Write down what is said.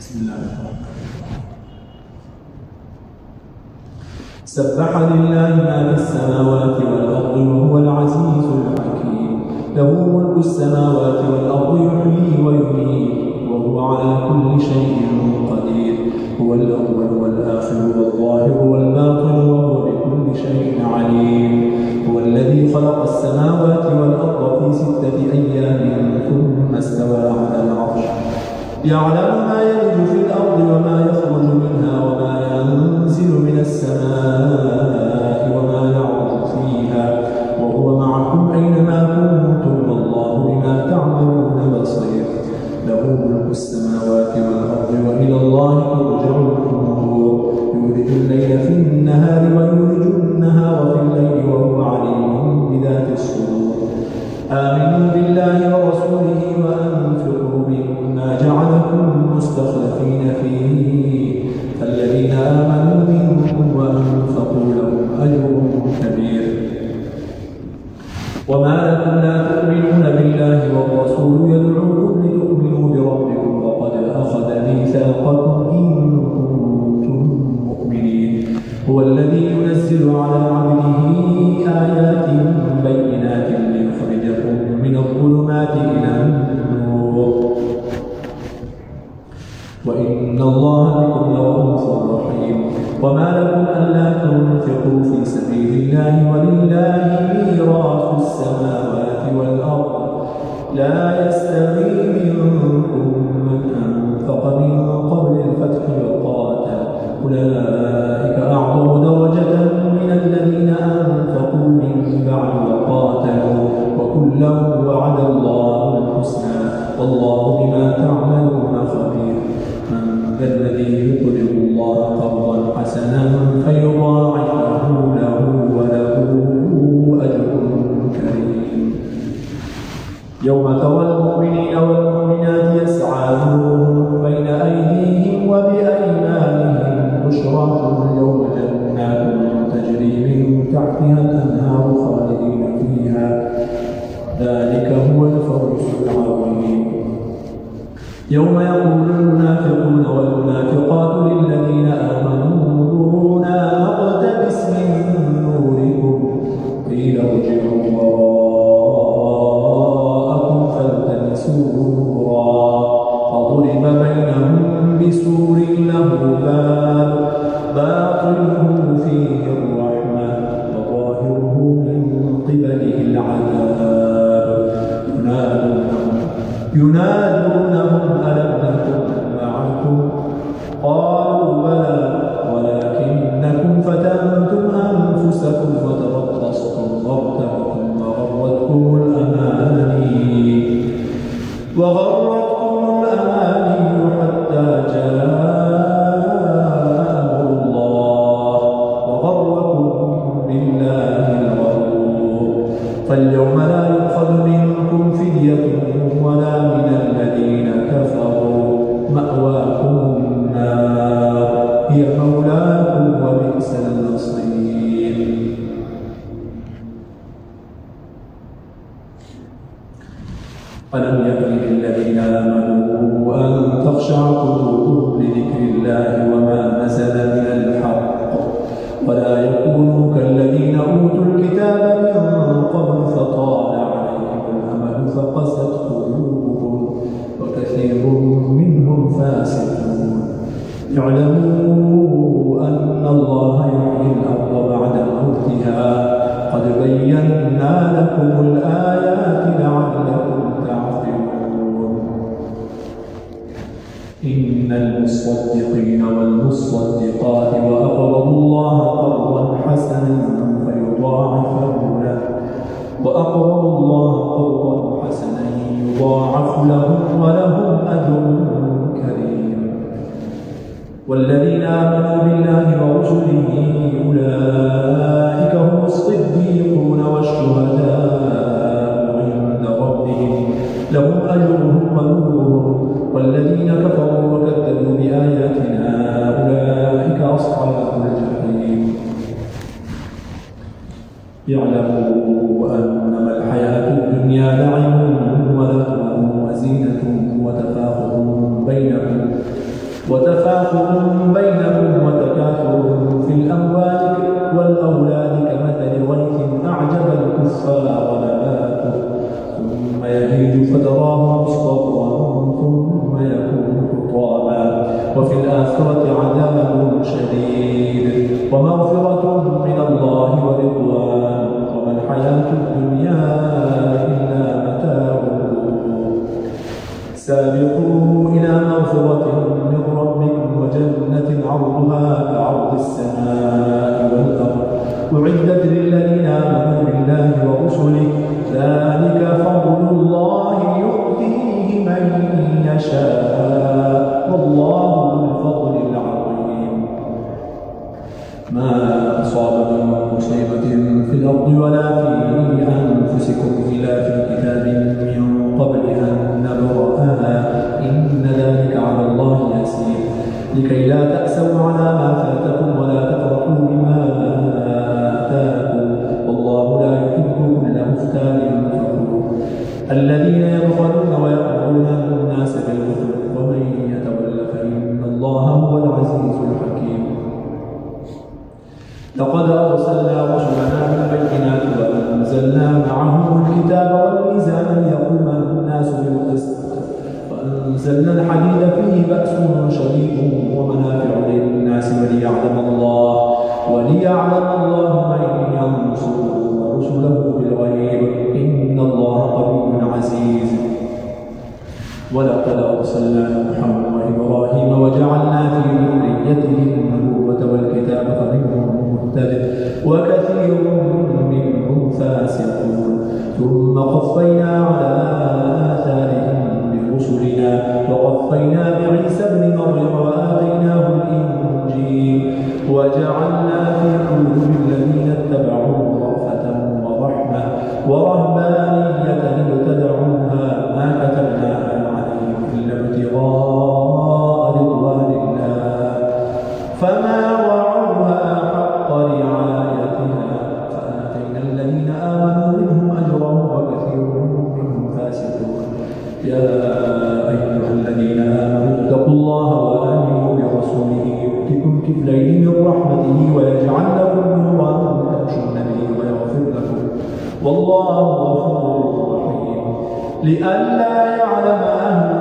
بسم الله الرحمن الرحيم. سبح لله ما في السماوات والأرض وهو العزيز الحكيم. له ملك السماوات والأرض يحيي ويميت وهو على كل شيء قدير. هو الأول والآخر والظاهر والباطن وهو بكل شيء عليم. هو الذي خلق السماوات والأرض في 6 أيام ثم استوى على العرش يعلم ما يلج في الأرض وما يخرج منها وما ينزل من السماء وما يعرج فيها وهو معكم أينما كنتم والله بما تعملون بصير. له ملك السماوات والأرض وإلى الله ترجع الأمور. يولج الليل في النهار ويولج النهار في الليل وهو عليم بذات الصدور. آمنوا بالله ورسوله وأنفقوا مما جعلكم مستخلفين فيه فالذين آمنوا منكم وأنفقوا لهم أجر كبير. وما لكم لا تؤمنون بالله والرسول يدعوكم لتؤمنوا بربكم وقد أخذ ميثاقكم إن كنتم مؤمنين. هو الذي ينزل على عبده آيات بينات ليخرجكم من الظلمات إلى النور وإن الله بكم لرؤوف رحيم. وما لكم ألا تنفقوا في سبيل الله ولله ميراث السماوات والأرض لا يستوي منكم من أنفق من قبل الفتح وقاتل أولئك أعظم درجة من الذين أنفقوا من بعد وقاتلوا وكلا وعد الله الحسنى والله بما تعملون خبير. من ذا الذي يقرض الله قرضا حسنا فيضاعفه له وله أجر كريم. يوم ترى المؤمنين والمؤمنات يسعى نورهم بين أيديهم وبأيمانهم بشراكم اليوم جنات تجري من تحتها الأنهار خالدين فيها ذلك هو الفوز العظيم. يوم يقول المنافقون والمنافقات للذين آمنوا انظرونا نقتبس من نوركم قيل ارجعوا وراءكم فالتمسوا نورا فضرب بينهم بسور له باب باطنه فيه الرحمة وظاهره من قبله العذاب. ينادونهم ألم نكن معكم قالوا بلى ولكنكم فتنتم أنفسكم وتربصتم وارتبتم وغرتكم الأماني حتى جاء أمر الله وغركم بالله الغرور. فاليوم لا يؤخذ منكم فدية ولا من الذين كفروا مأواكم النار هي مولاكم وبئس المصير. ألم يكن للذين آمنوا أن تخشع قلوبهم لذكر الله وما نزل من الحق ولا يكونوا كالذين أوتوا الكتاب من قبل فطال عليهم الأمل فقست قلوبهم وكثير منهم فاسقون. اعلموا أن الله يحيي الأرض بعد موتها قد بينا لكم الآيات لعلكم تعقلون. إن المصدقين والمصدقات وأقرضوا الله قرضا حسنا يضاعف لهم ولهم أجر كريم. والذين آمنوا بالله ورسله أولئك هم الصديقون والشهداء عند ربهم لهم أجرهم ونورهم. والذين كفروا وكذبوا بآياتنا أولئك أصحاب الجحيم. يعلموا أنما الحياة الدنيا لعب ولهو وزينة وتفاخر بينكم وتفاخر بينكم وتكاثر في الأموال والأولاد كمثل غيث أعجب الكفار نباته ثم يهيج فتراه مصفرا ثم يكون حطاما وفي الآخرة عذاب شديد ومغفرة من الله ورضوان وما الحياة الدنيا إلا متاع سابقوا إلى مغفرة من ربكم وجنة عرضها كعرض السماء والأرض أعدت للذين آمنوا بالله ورسله ذلك فضل الله يؤتيه من يشاء والله ذو الفضل العظيم ما أصاب من مصيبة في الأرض ولا في أنفسكم إلا في كتاب من قبل أن نبرأها إن ذلك على الله يسير لكي لا تأسوا على ما فاتكم ولا تفرحوا بما آتاكم والله لا يحب كل مختال فخور الذين يبخلون ويأمرون الناس بالبخل ومن يتول فإن الله هو العزيز الحكيم لقد أرسلنا رسلنا بالبينات وأنزلنا معهم الكتاب والميزان ليقوم الناس بالقسط وأنزلنا الحديد فيه بأس شديد ومنافع للناس وليعلم الله من ينصره ورسله بالغيب إن الله قوي عزيز ولقد أرسلنا نوحا وإبراهيم وجعلنا في ذريتهم النبوة والكتاب فمنهم مهتد وكثير منهم فاسقون ثم قفينا على آثارهم برسلنا وقفينا بعيسى ابن مريم وآتيناه الإنجيل وجعلنا في قلوب الذين اتبعوه رأفة ورحمة ورهبانية ابتدعوها ما كتبناها عليهم إلا ابتغاء رضوان الله فما رعوها حق رعايتها فآتينا الذين آمنوا منهم أجرهم وكثير منهم فاسقون يا أيها الذين آمنوا اتقوا الله وآمنوا برسوله يؤتكم كفلين من رحمته ويجعل لكم نورا تمشون به ويغفر لكم والله غفور رحيم لئلا يعلم أهل